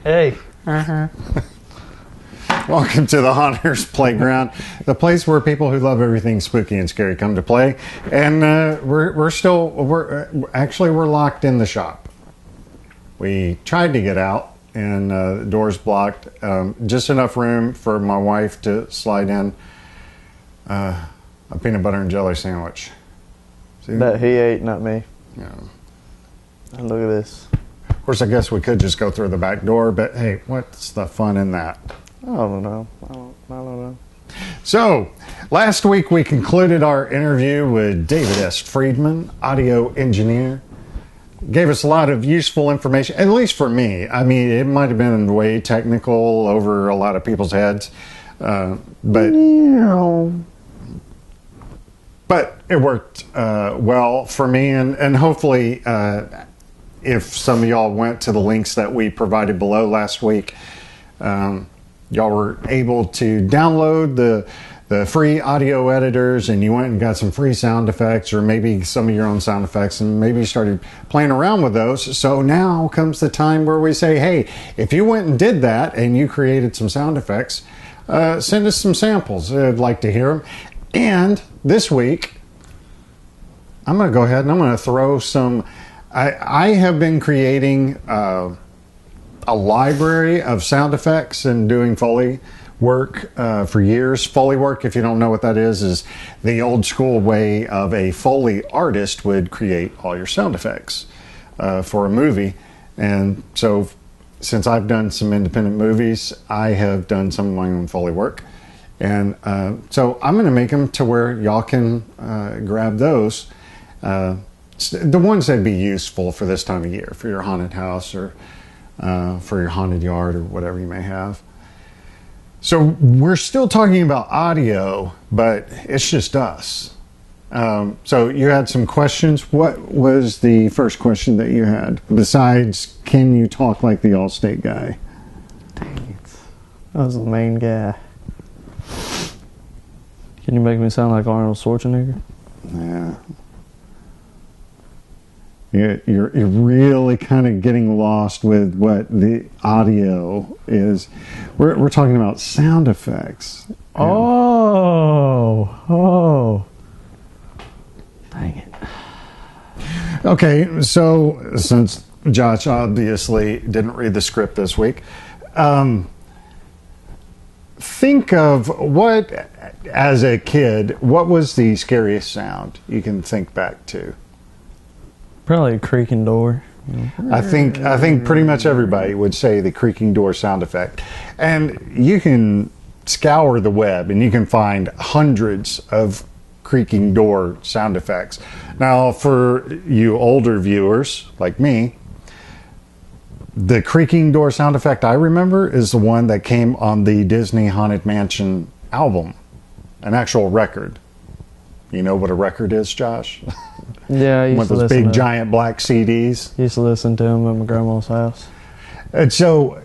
Hey. Welcome to the Haunters Playground, the place where people who love everything spooky and scary come to play. And we're locked in the shop. We tried to get out, and the door's blocked. Just enough room for my wife to slide in a peanut butter and jelly sandwich. See? That he ate, not me. Yeah. And look at this. Of course, I guess we could just go through the back door, but hey, what's the fun in that? I don't know. I don't know. So, last week we concluded our interview with David S. Friedman, audio engineer. Gave us a lot of useful information, at least for me. I mean, it might have been way technical over a lot of people's heads, but it worked well for me, and hopefully, if some of y'all went to the links that we provided below last week, y'all were able to download the free audio editors, and you went and got some free sound effects, or maybe some of your own sound effects, and maybe you started playing around with those. So now comes the time where we say, hey, if you went and did that and you created some sound effects, send us some samples. I'd like to hear them. And this week, I'm going to go ahead and I'm going to throw some... I have been creating a library of sound effects and doing Foley work for years. Foley work, if you don't know what that is the old school way of a Foley artist would create all your sound effects for a movie. And so since I've done some independent movies, I have done some of my own Foley work. And so I'm going to make them to where y'all can grab those. The ones that'd be useful for this time of year, for your haunted house or for your haunted yard or whatever you may have. So we're still talking about audio, but it's just us. So you had some questions. What was the first question that you had? Besides, can you talk like the Allstate guy? Dang it. That was the main guy. Can you make me sound like Arnold Schwarzenegger? Yeah. You're really kind of getting lost with what the audio is. We're talking about sound effects. Oh. Dang it. Okay, so since Josh obviously didn't read the script this week, think of what, as a kid, what was the scariest sound you can think back to? Probably a creaking door. I think pretty much everybody would say the creaking door sound effect. And you can scour the web and you can find hundreds of creaking door sound effects. Now, for you older viewers like me, the creaking door sound effect I remember is the one that came on the Disney Haunted Mansion album, an actual record. You know what a record is, Josh? Yeah, I used one of to those listen big to giant black CDs. Used to listen to them at my grandma's house. And so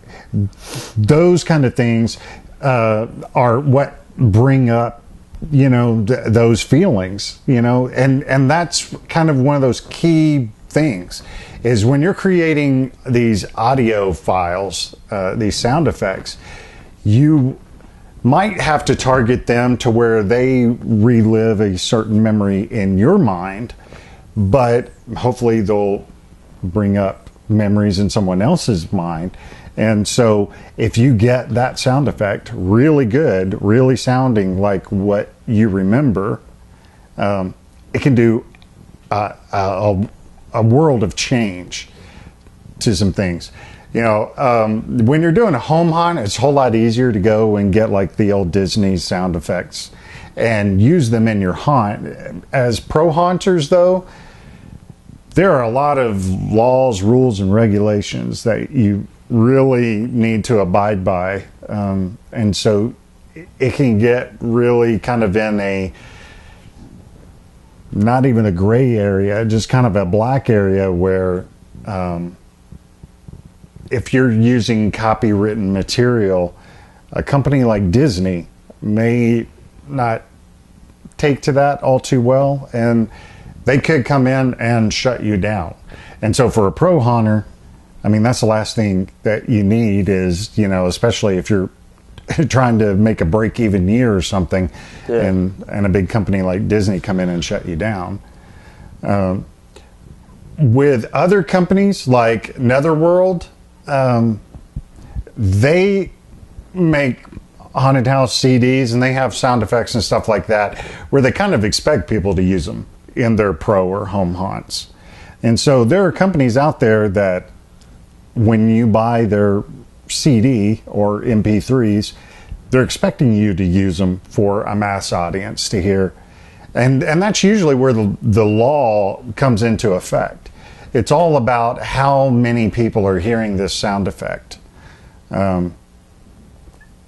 those kind of things are what bring up, those feelings, and that's kind of one of those key things is when you're creating these audio files, these sound effects, you might have to target them to where they relive a certain memory in your mind, but hopefully they'll bring up memories in someone else's mind. And so if you get that sound effect really good, really sounding like what you remember, it can do a world of change to some things. When you're doing a home haunt, it's a whole lot easier to go and get like the old Disney sound effects and use them in your haunt. As pro haunters, though, there are a lot of laws, rules, and regulations that you really need to abide by. And so it can get really kind of in a, not even a gray area, just kind of a black area where if you're using copywritten material, a company like Disney may not take to that all too well, and they could come in and shut you down. And so for a pro haunter, I mean, that's the last thing that you need is, especially if you're trying to make a break-even year or something, and a big company like Disney come in and shut you down. With other companies like Netherworld, they make haunted house CDs and they have sound effects and stuff like that where they kind of expect people to use them in their pro or home haunts. And so there are companies out there that when you buy their CD or MP3s, they're expecting you to use them for a mass audience to hear. And that's usually where the law comes into effect. It's all about how many people are hearing this sound effect.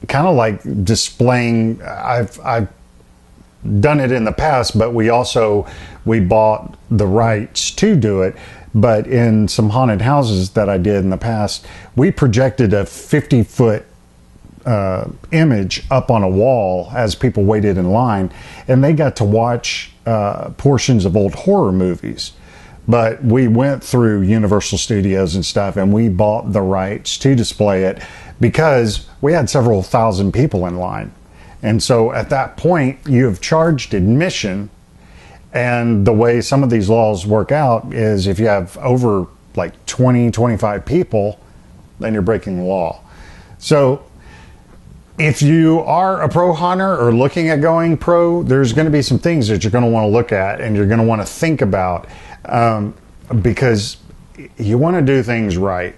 Kind of like displaying, I've done it in the past, but we bought the rights to do it. But in some haunted houses that I did in the past, we projected a 50-foot image up on a wall as people waited in line, and they got to watch portions of old horror movies. But we went through Universal Studios and stuff, and we bought the rights to display it because we had several thousand people in line. And so at that point, you have charged admission. And the way some of these laws work out is if you have over like 20, 25 people, then you're breaking the law. So if you are a pro hunter or looking at going pro, there's going to be some things that you're going to want to look at and you're going to want to think about, because you want to do things right.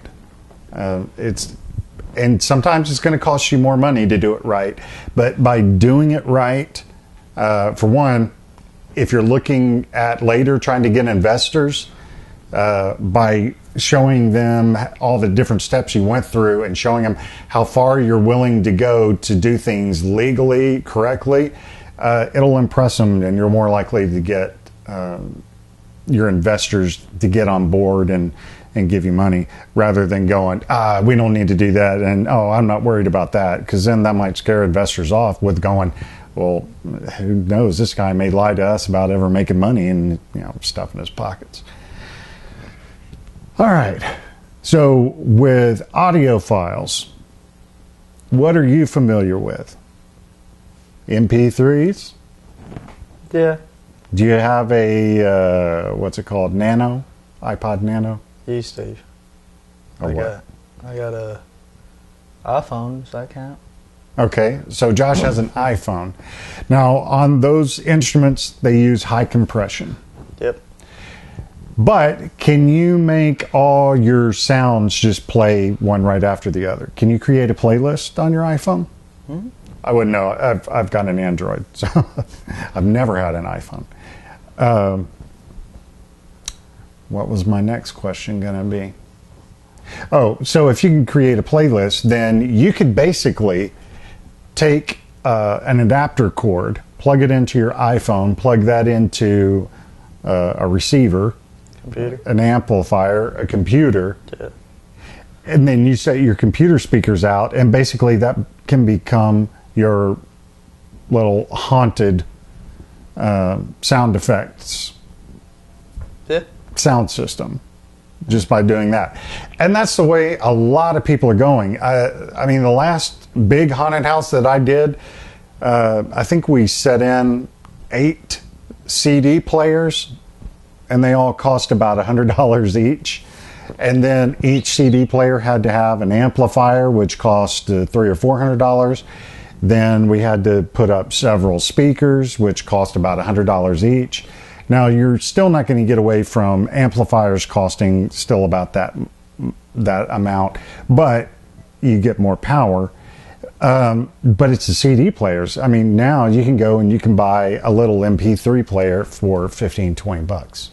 And sometimes it's going to cost you more money to do it right. But by doing it right, for one, if you're looking at later trying to get investors, by showing them all the different steps you went through and showing them how far you're willing to go to do things legally, correctly, it'll impress them, and you're more likely to get your investors to get on board and give you money, rather than going, we don't need to do that, and I'm not worried about that, because then that might scare investors off with going, well, who knows, this guy may lie to us about ever making money and stuff in his pockets. All right, so with audio files, what are you familiar with? MP3s? Yeah. Do you have a, what's it called, Nano? iPod Nano? You, Steve. I got a iPhone. Does that count? Okay, so Josh has an iPhone. Now, on those instruments, they use high compression. Yep. But can you make all your sounds just play one right after the other? Can you create a playlist on your iPhone? Mm-hmm. I wouldn't know. I've got an Android, so I've never had an iPhone. What was my next question going to be? Oh, so if you can create a playlist, then you could basically take an adapter cord, plug it into your iPhone, plug that into a receiver, computer, an amplifier, a computer, yeah, and then you set your computer speakers out, and basically that can become your little haunted sound effects sound system, just by doing that. And that's the way a lot of people are going. I mean, the last big haunted house that I did, I think we set in 8 CD players, and they all cost about $100 each. And then each CD player had to have an amplifier, which cost $300 or $400. Then we had to put up several speakers, which cost about $100 each. Now, you're still not going to get away from amplifiers costing still about that amount, but you get more power. But it's the CD players. I mean, now you can go and you can buy a little MP3 player for $15, $20.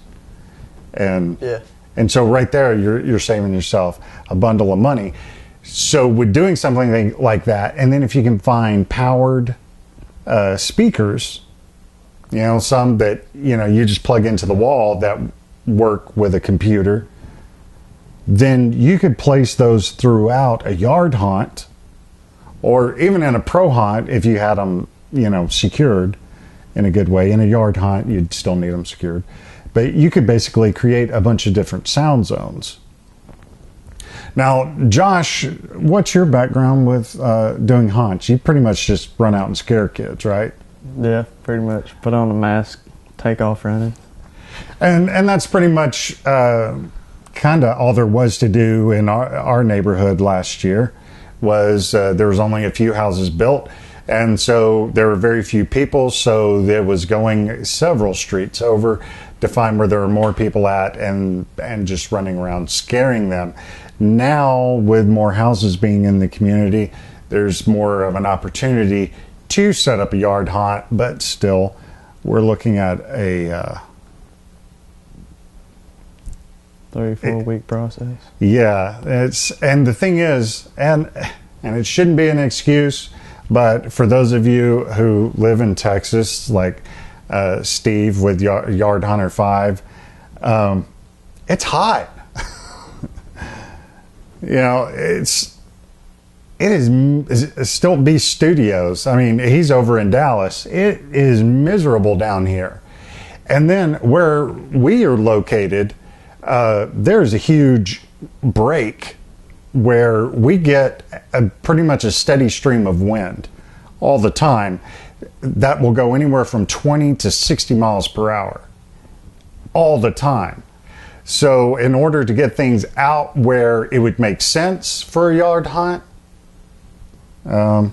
And so right there, you're saving yourself a bundle of money. So with doing something like that, and then if you can find powered speakers, some that, you just plug into the wall that work with a computer, then you could place those throughout a yard haunt, or even in a pro haunt if you had them, secured in a good way. In a yard haunt, you'd still need them secured. But you could basically create a bunch of different sound zones. Now, Josh, what's your background with doing haunts? You pretty much just run out and scare kids, right? Yeah, pretty much. Put on a mask, take off running. And that's pretty much kind of all there was to do in our neighborhood last year. Was there was only a few houses built, and so there were very few people, so there was going several streets over to find where there were more people at and just running around scaring them. Now, with more houses being in the community, there's more of an opportunity to set up a yard haunt, but still, we're looking at a 3-4 week process. Yeah, and the thing is, and it shouldn't be an excuse, but for those of you who live in Texas, like Steve with Yard Hunter 5, it's hot. You know, it is still B Studios. I mean, he's over in Dallas. It is miserable down here. And then where we are located, there's a huge break where we get pretty much a steady stream of wind all the time that will go anywhere from 20 to 60 miles per hour all the time. So in order to get things out where it would make sense for a yard hunt, you're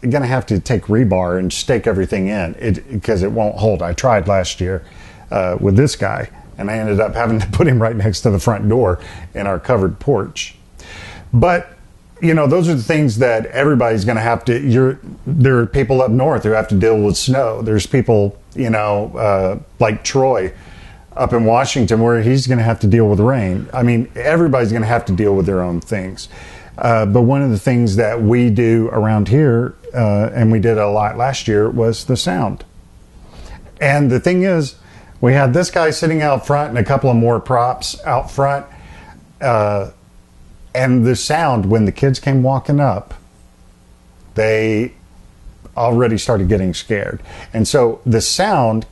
going to have to take rebar and stake everything in because it won't hold. I tried last year with this guy, and I ended up having to put him right next to the front door in our covered porch. But, you know, those are the things that everybody's going to have to... There are people up north who have to deal with snow. There's people, you know, like Troy up in Washington where he's going to have to deal with rain. I mean, everybody's going to have to deal with their own things. But one of the things that we do around here, and we did a lot last year, was the sound. And the thing is, we had this guy sitting out front and a couple of more props out front. And the sound, when the kids came walking up, they already started getting scared. And so the sound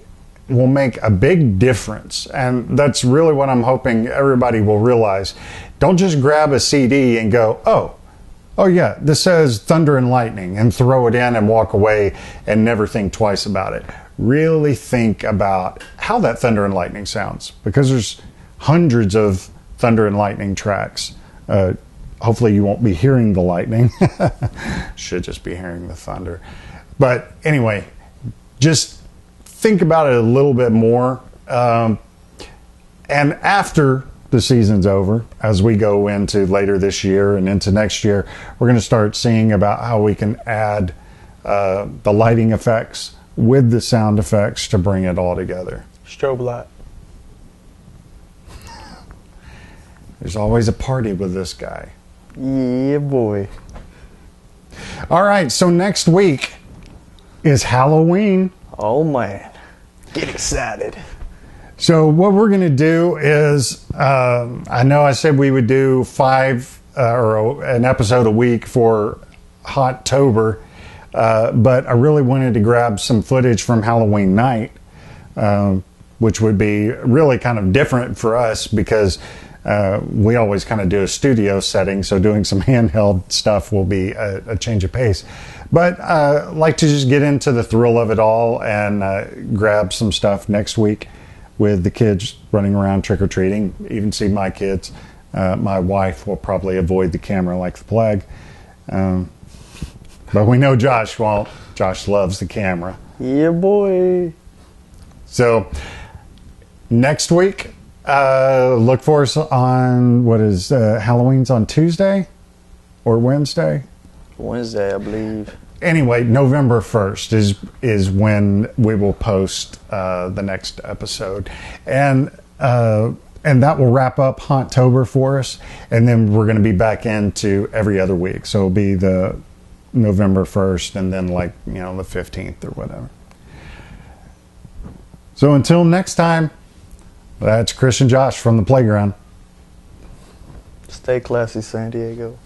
will make a big difference. And that's really what I'm hoping everybody will realize. Don't just grab a CD and go, oh yeah, this says thunder and lightning, and throw it in and walk away and never think twice about it. Really think about how that thunder and lightning sounds, because there's hundreds of thunder and lightning tracks. Hopefully you won't be hearing the lightning. Should just be hearing the thunder. But anyway, just think about it a little bit more. And after the season's over, as we go into later this year and into next year, we're going to start seeing about how we can add the lighting effects with the sound effects to bring it all together. Strobe light. There's always a party with this guy. Yeah, boy. All right, so next week is Halloween. Oh, man. Get excited. So what we're going to do is, I know I said we would do 5 or an episode a week for Hot-tober, but I really wanted to grab some footage from Halloween night, which would be really kind of different for us because we always kind of do a studio setting, so doing some handheld stuff will be a change of pace. But like to just get into the thrill of it all and grab some stuff next week with the kids running around trick-or-treating, even see my kids. My wife will probably avoid the camera like the plague. But we know Josh won't. Josh loves the camera. Yeah, boy. So next week, look for us on, what is Halloween's on Tuesday or Wednesday? Wednesday, I believe. Anyway, November 1st is when we will post the next episode. And that will wrap up Haunt-tober for us. And then we're going to be back into every other week. So it'll be the November 1st and then the 15th or whatever. So until next time, that's Chris and Josh from the playground. Stay classy, San Diego.